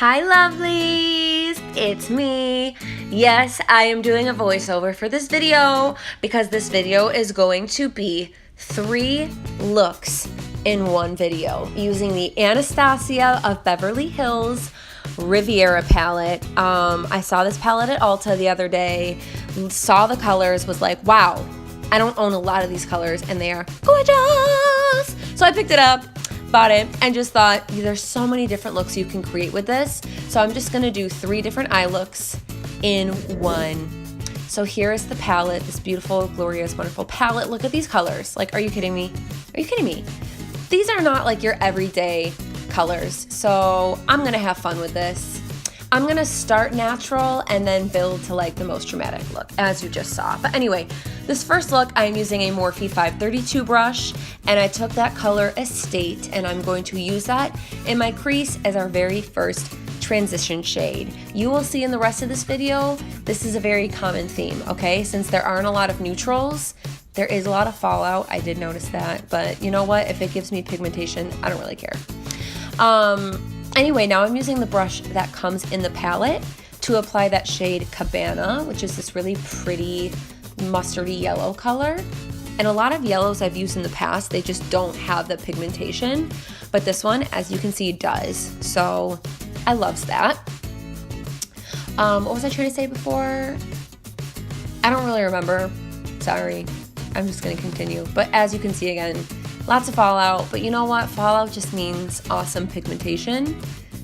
Hi lovelies, it's me. Yes, I am doing a voiceover for this video because this video is going to be 3 looks in one video using the Anastasia of Beverly Hills Riviera palette. I saw this palette at Ulta the other day, saw the colors, was like, wow, I don't own a lot of these colors and they are gorgeous. So I picked it up, bought it, and just thought there's so many different looks you can create with this. So I'm just gonna do 3 different eye looks in one. So here is the palette, this beautiful, glorious, wonderful palette. Look at these colors. Like, are you kidding me? Are you kidding me? These are not like your everyday colors. So I'm gonna have fun with this. I'm gonna start natural and then build to like the most dramatic look, as you just saw. But anyway, this first look, I'm using a Morphe 532 brush, and I took that color Estate, and I'm going to use that in my crease as our very first transition shade. You will see in the rest of this video, this is a very common theme, okay? Since there aren't a lot of neutrals, there is a lot of fallout. I did notice that, but you know what? If it gives me pigmentation, I don't really care. Anyway, now I'm using the brush that comes in the palette to apply that shade Cabana, which is this really pretty mustardy yellow color. And a lot of yellows I've used in the past, they just don't have the pigmentation, but this one, as you can see, does. So I loves that. What was I trying to say before? I don't really remember. Sorry. I'm just gonna continue. But as you can see again, lots of fallout, but you know what? Fallout just means awesome pigmentation.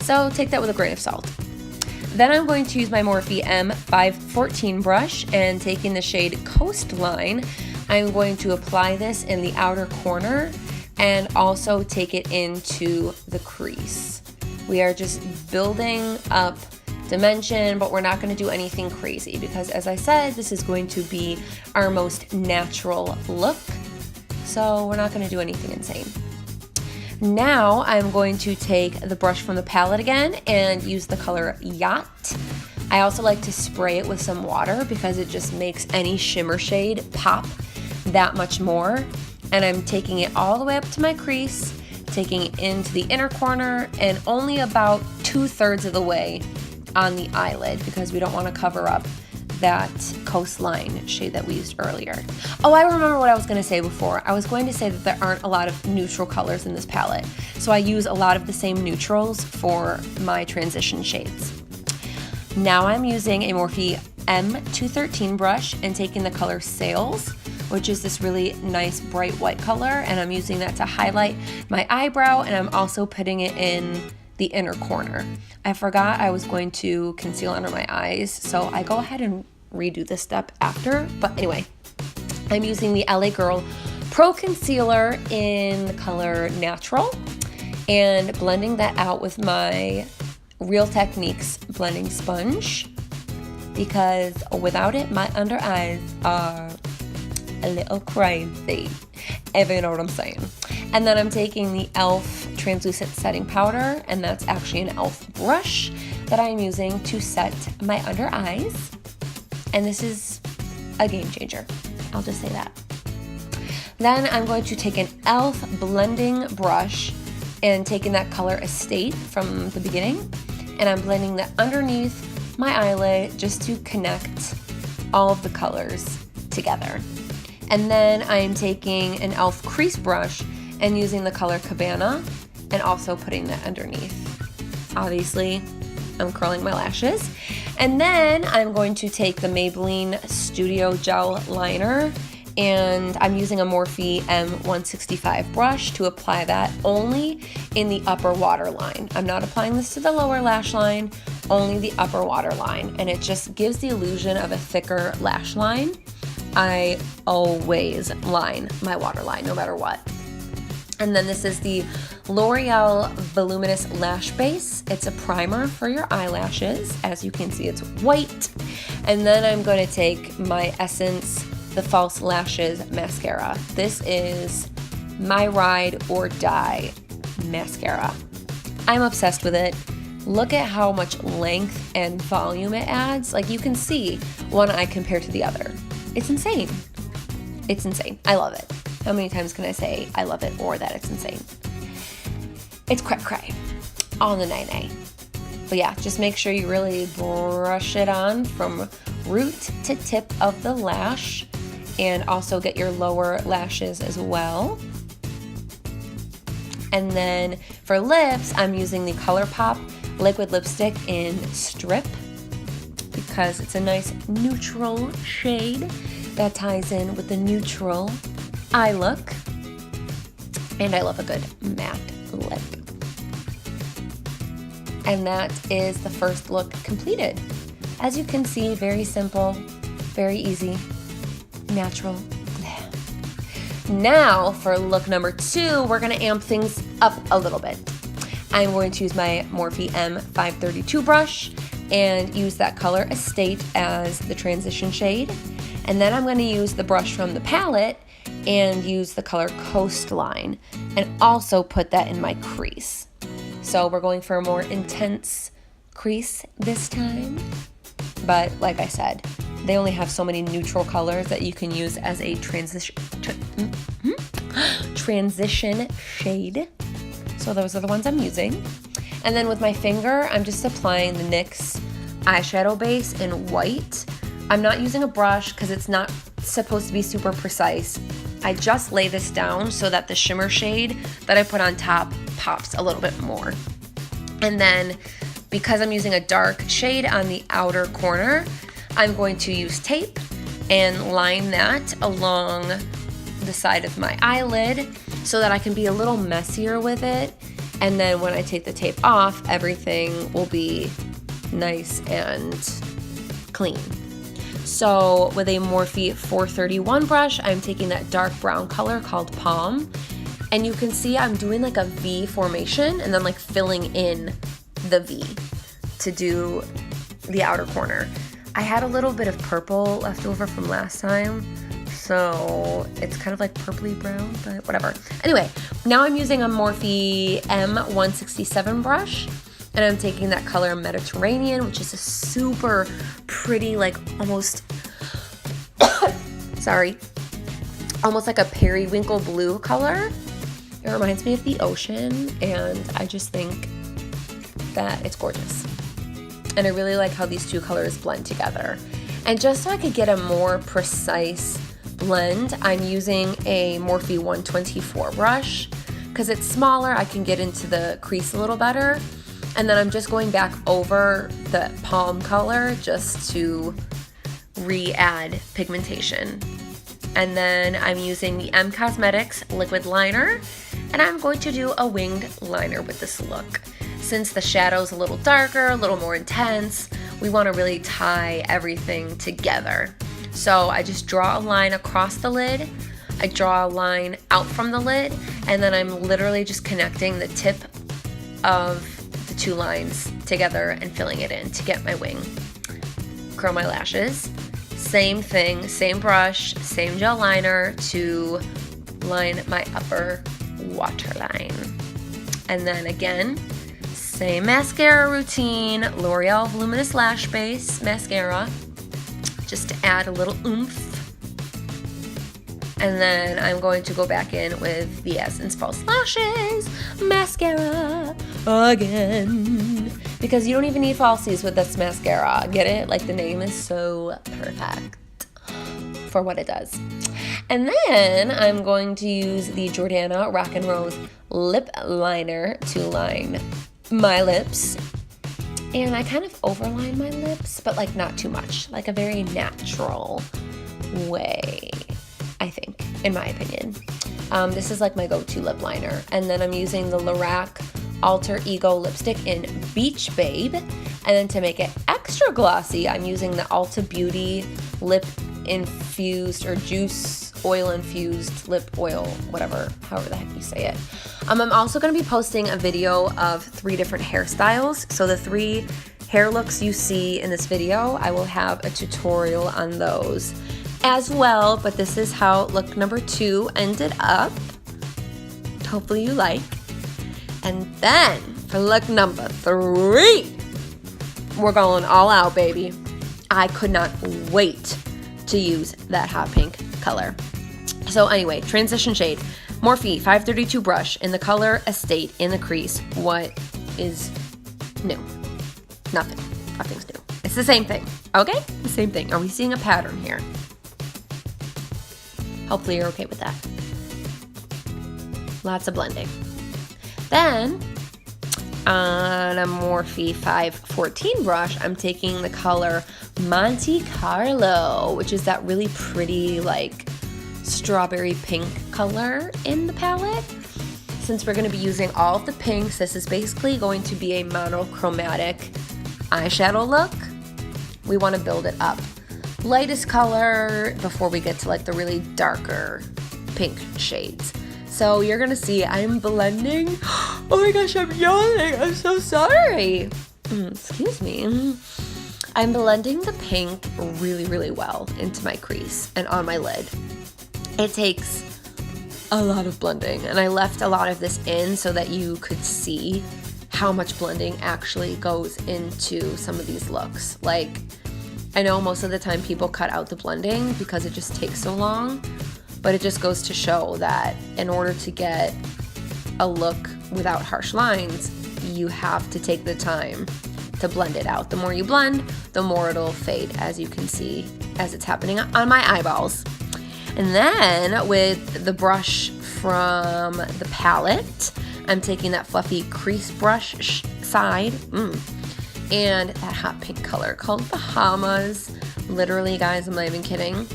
So take that with a grain of salt. Then I'm going to use my Morphe M514 brush, and taking the shade Coastline, I'm going to apply this in the outer corner and also take it into the crease. We are just building up dimension, but we're not going to do anything crazy because, as I said, this is going to be our most natural look. So we're not going to do anything insane. Now I'm going to take the brush from the palette again and use the color Yacht. I also like to spray it with some water because it just makes any shimmer shade pop that much more. And I'm taking it all the way up to my crease, taking it into the inner corner, and only about 2/3 of the way on the eyelid because we don't want to cover up that Coastline shade that we used earlier. Oh, I remember what I was going to say before. I was going to say that there aren't a lot of neutral colors in this palette, so I use a lot of the same neutrals for my transition shades. Now I'm using a Morphe M213 brush and taking the color Sails, which is this really nice bright white color, and I'm using that to highlight my eyebrow, and I'm also putting it in the inner corner. I forgot I was going to conceal under my eyes, so I go ahead and redo this step after. But anyway, I'm using the LA Girl Pro Concealer in the color Natural and blending that out with my Real Techniques blending sponge because without it, my under eyes are a little crazy, if you know what I'm saying. And then I'm taking the e.l.f. translucent setting powder, and that's actually an e.l.f. brush that I'm using to set my under eyes. And this is a game changer. I'll just say that. Then I'm going to take an e.l.f. blending brush and taking that color Estate from the beginning, and I'm blending that underneath my eyelid just to connect all of the colors together. And then I'm taking an e.l.f. crease brush and using the color Cabana and also putting that underneath. Obviously, I'm curling my lashes. And then I'm going to take the Maybelline Studio Gel Liner, and I'm using a Morphe M165 brush to apply that only in the upper waterline. I'm not applying this to the lower lash line, only the upper waterline. And it just gives the illusion of a thicker lash line. I always line my waterline no matter what. And then this is the L'Oreal Voluminous Lash Base. It's a primer for your eyelashes. As you can see, it's white. And then I'm going to take my Essence The False Lashes Mascara. This is my ride or die mascara. I'm obsessed with it. Look at how much length and volume it adds. Like, you can see one eye compared to the other. It's insane. It's insane. I love it. How many times can I say I love it or that it's insane? It's cray cray. On the 9A. But yeah, just make sure you really brush it on from root to tip of the lash, and also get your lower lashes as well. And then for lips, I'm using the Colourpop liquid lipstick in Strip because it's a nice neutral shade that ties in with the neutral eye look. And I love a good matte lip. And that is the first look completed. As you can see, very simple, very easy, natural. Now for look number 2, we're gonna amp things up a little bit. I'm going to use my Morphe M532 brush and use that color Estate as the transition shade. And then I'm gonna use the brush from the palette and use the color Coastline and also put that in my crease. So we're going for a more intense crease this time. But like I said, they only have so many neutral colors that you can use as a transition shade. So those are the ones I'm using. And then with my finger, I'm just applying the NYX eyeshadow base in white. I'm not using a brush because it's not supposed to be super precise. I just lay this down so that the shimmer shade that I put on top pops a little bit more. And then because I'm using a dark shade on the outer corner, I'm going to use tape and line that along the side of my eyelid so that I can be a little messier with it. And then when I take the tape off, everything will be nice and clean. So with a Morphe 431 brush, I'm taking that dark brown color called Palm. And you can see I'm doing like a V formation and then like filling in the V to do the outer corner. I had a little bit of purple left over from last time, so it's kind of like purpley brown, but whatever. Anyway, now I'm using a Morphe M167 brush, and I'm taking that color Mediterranean, which is a super pretty, like almost, sorry, almost like a periwinkle blue color. It reminds me of the ocean, and I just think that it's gorgeous. And I really like how these two colors blend together. And just so I could get a more precise blend, I'm using a Morphe 124 brush. Because it's smaller, I can get into the crease a little better. And then I'm just going back over the palm color just to re-add pigmentation. And then I'm using the M Cosmetics liquid liner, and I'm going to do a winged liner with this look. Since the shadow's a little darker, a little more intense, we want to really tie everything together. So I just draw a line across the lid, I draw a line out from the lid, and then I'm literally just connecting the tip of the two lines together and filling it in to get my wing. Curl my lashes. Same thing, same brush, same gel liner to line my upper waterline. And then again, same mascara routine, L'Oreal Voluminous Lash Base mascara, just to add a little oomph. And then I'm going to go back in with the Essence False Lashes mascara again. Because you don't even need falsies with this mascara. Get it? Like, the name is so perfect for what it does. And then I'm going to use the Jordana Rock and Rose lip liner to line my lips. And I kind of overline my lips, but like not too much. Like a very natural way, I think, in my opinion. This is like my go-to lip liner. And then I'm using the Lorac Alter Ego lipstick in Beach Babe. And then to make it extra glossy, I'm using the Ulta Beauty Lip Infused or Juice Oil Infused Lip Oil, whatever, however the heck you say it. I'm also going to be posting a video of 3 different hairstyles. So the 3 hair looks you see in this video, I will have a tutorial on those as well. But this is how look number 2 ended up. Hopefully you like. And then for look number 3, we're going all out, baby. I could not wait to use that hot pink color. So anyway, transition shade, Morphe 532 brush in the color Estate in the crease. What is new? Nothing. Nothing's new. It's the same thing, okay? The same thing. Are we seeing a pattern here? Hopefully you're okay with that. Lots of blending. Then, on a Morphe 514 brush, I'm taking the color Monte Carlo, which is that really pretty, like, strawberry pink color in the palette. Since we're going to be using all of the pinks, this is basically going to be a monochromatic eyeshadow look. We want to build it up. Lightest color before we get to like the really darker pink shades. So you're going to see I'm blending. Oh my gosh, I'm yawning. I'm so sorry. Excuse me. I'm blending the pink really, really well into my crease and on my lid. It takes a lot of blending, and I left a lot of this in so that you could see how much blending actually goes into some of these looks. Like, I know most of the time people cut out the blending because it just takes so long, but it just goes to show that in order to get a look without harsh lines, you have to take the time to blend it out. The more you blend, the more it'll fade, as you can see as it's happening on my eyeballs. And then with the brush from the palette, I'm taking that fluffy crease brush side and that hot pink color called Bahamas. Literally, guys, I'm not even kidding.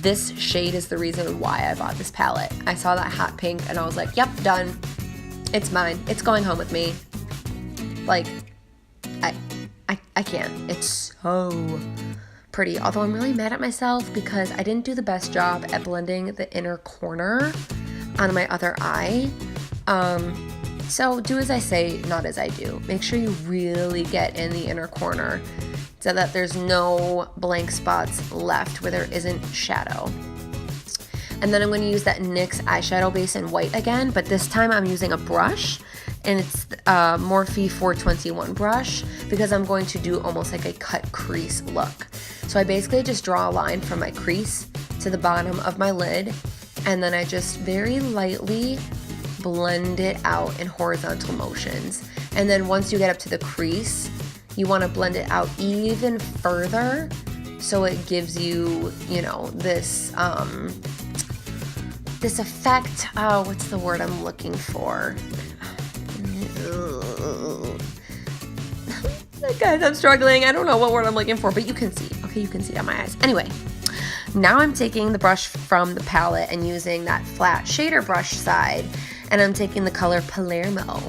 This shade is the reason why I bought this palette. I saw that hot pink and I was like, yep, done. It's mine. It's going home with me. Like, I can't. It's so pretty. Although I'm really mad at myself because I didn't do the best job at blending the inner corner on my other eye. So do as I say, not as I do. Make sure you really get in the inner corner so that there's no blank spots left where there isn't shadow. And then I'm going to use that NYX eyeshadow base in white again, but this time I'm using a brush, and it's a Morphe 421 brush because I'm going to do almost like a cut crease look. So I basically just draw a line from my crease to the bottom of my lid, and then I just very lightly blend it out in horizontal motions. And then once you get up to the crease, you want to blend it out even further so it gives you, you know, this this effect. Oh, what's the word I'm looking for? Guys, I'm struggling. I don't know what word I'm looking for, but you can see. Okay, you can see it on my eyes. Anyway, now I'm taking the brush from the palette and using that flat shader brush side, and I'm taking the color Palermo.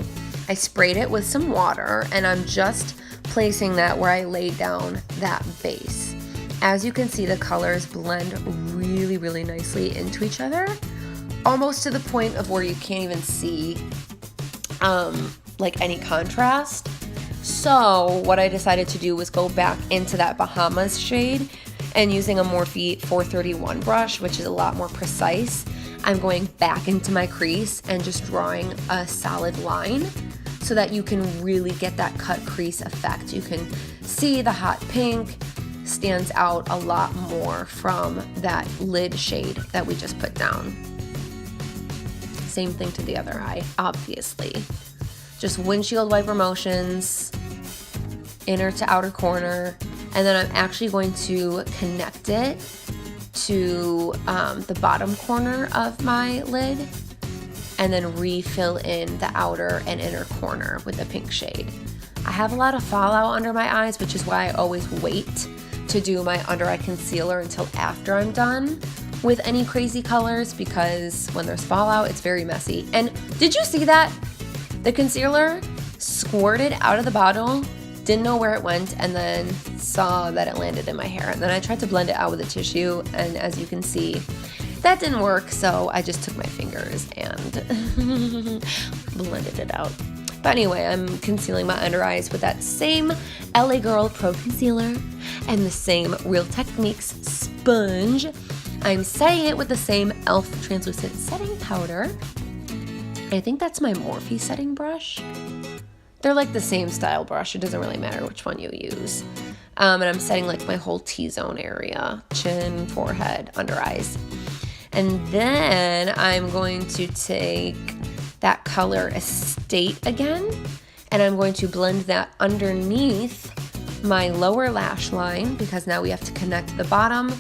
I sprayed it with some water, and I'm just placing that where I laid down that base. As you can see, the colors blend really, really nicely into each other, almost to the point of where you can't even see like any contrast. So what I decided to do was go back into that Bahamas shade, and using a Morphe 431 brush, which is a lot more precise, I'm going back into my crease and just drawing a solid line so that you can really get that cut crease effect. You can see the hot pink stands out a lot more from that lid shade that we just put down. Same thing to the other eye, obviously. Just windshield wiper motions, inner to outer corner, and then I'm actually going to connect it to the bottom corner of my lid, and then refill in the outer and inner corner with the pink shade. I have a lot of fallout under my eyes, which is why I always wait to do my under eye concealer until after I'm done with any crazy colors, because when there's fallout, it's very messy. And did you see that? The concealer squirted out of the bottle, didn't know where it went, and then saw that it landed in my hair. And then I tried to blend it out with a tissue, and as you can see, that didn't work, so I just took my fingers and blended it out. But anyway, I'm concealing my under eyes with that same LA Girl Pro Concealer and the same Real Techniques sponge. I'm setting it with the same e.l.f. translucent setting powder. I think that's my Morphe setting brush. They're like the same style brush. It doesn't really matter which one you use. And I'm setting like my whole T-zone area, chin, forehead, under eyes. And then I'm going to take that color Estate again, and I'm going to blend that underneath my lower lash line because now we have to connect the bottom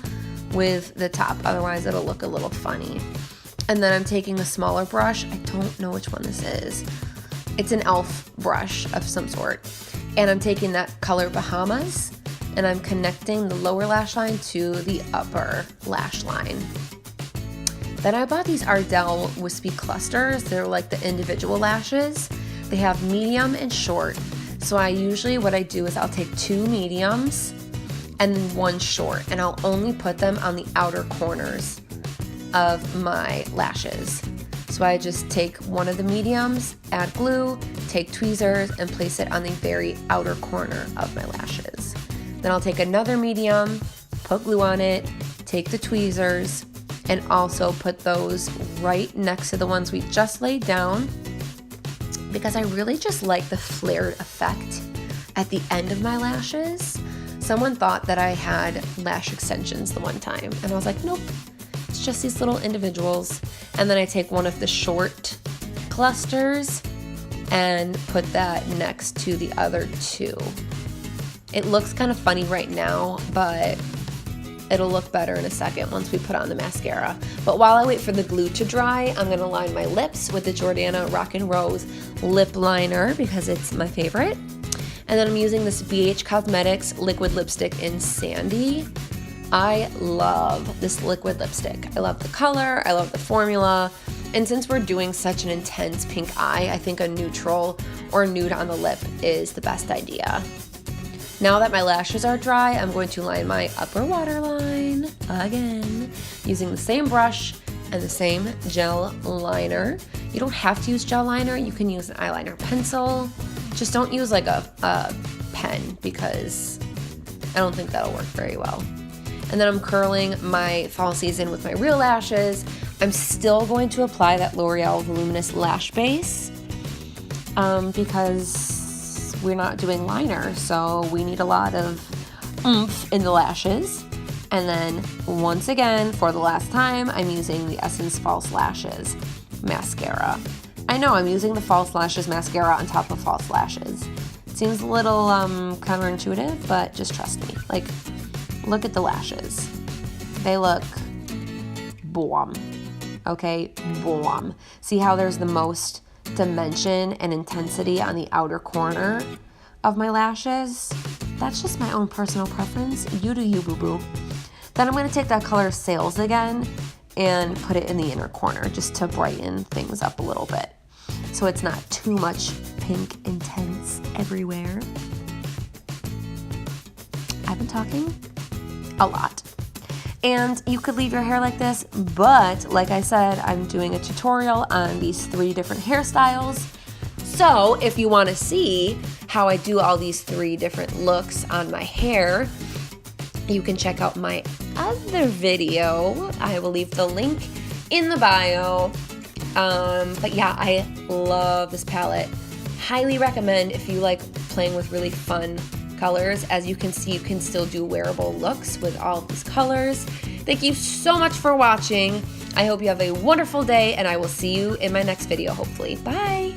with the top, otherwise it'll look a little funny. And then I'm taking a smaller brush. I don't know which one this is. It's an e.l.f. brush of some sort. And I'm taking that color Bahamas and I'm connecting the lower lash line to the upper lash line. Then I bought these Ardell Wispy Clusters. They're like the individual lashes. They have medium and short. So what I do is I'll take 2 mediums and 1 short, and I'll only put them on the outer corners of my lashes. So I just take one of the mediums, add glue, take tweezers, and place it on the very outer corner of my lashes. Then I'll take another medium, put glue on it, take the tweezers, and also put those right next to the ones we just laid down, because I really just like the flared effect at the end of my lashes. Someone thought that I had lash extensions the one time, and I was like, nope, it's just these little individuals. And then I take one of the short clusters and put that next to the other 2. It looks kind of funny right now, but it'll look better in a second once we put on the mascara. But while I wait for the glue to dry, I'm gonna line my lips with the Jordana Rock and Rose lip liner because it's my favorite. And then I'm using this BH Cosmetics liquid lipstick in Sandy. I love this liquid lipstick. I love the color, I love the formula, and since we're doing such an intense pink eye, I think a neutral or nude on the lip is the best idea. Now that my lashes are dry, I'm going to line my upper waterline again using the same brush and the same gel liner. You don't have to use gel liner, you can use an eyeliner pencil. Just don't use like a pen because I don't think that'll work very well. And then I'm curling my fall season with my real lashes. I'm still going to apply that L'Oreal Voluminous Lash Base because we're not doing liner, so we need a lot of oomph in the lashes. And then once again, for the last time, I'm using the Essence False Lashes mascara. I know I'm using the False Lashes mascara on top of false lashes. It seems a little counterintuitive, but just trust me. Like, look at the lashes. They look bomb. Okay, bomb. See how there's the most dimension and intensity on the outer corner of my lashes? That's just my own personal preference. You do you, boo-boo. Then I'm going to take that color Sales again and put it in the inner corner just to brighten things up a little bit so it's not too much pink intense everywhere. I've been talking a lot. And you could leave your hair like this, but like I said, I'm doing a tutorial on these 3 different hairstyles. So if you want to see how I do all these 3 different looks on my hair, you can check out my other video. I will leave the link in the bio. But yeah, I love this palette. Highly recommend if you like playing with really fun colors. As you can see, you can still do wearable looks with all of these colors. Thank you so much for watching. I hope you have a wonderful day, and I will see you in my next video, hopefully. Bye!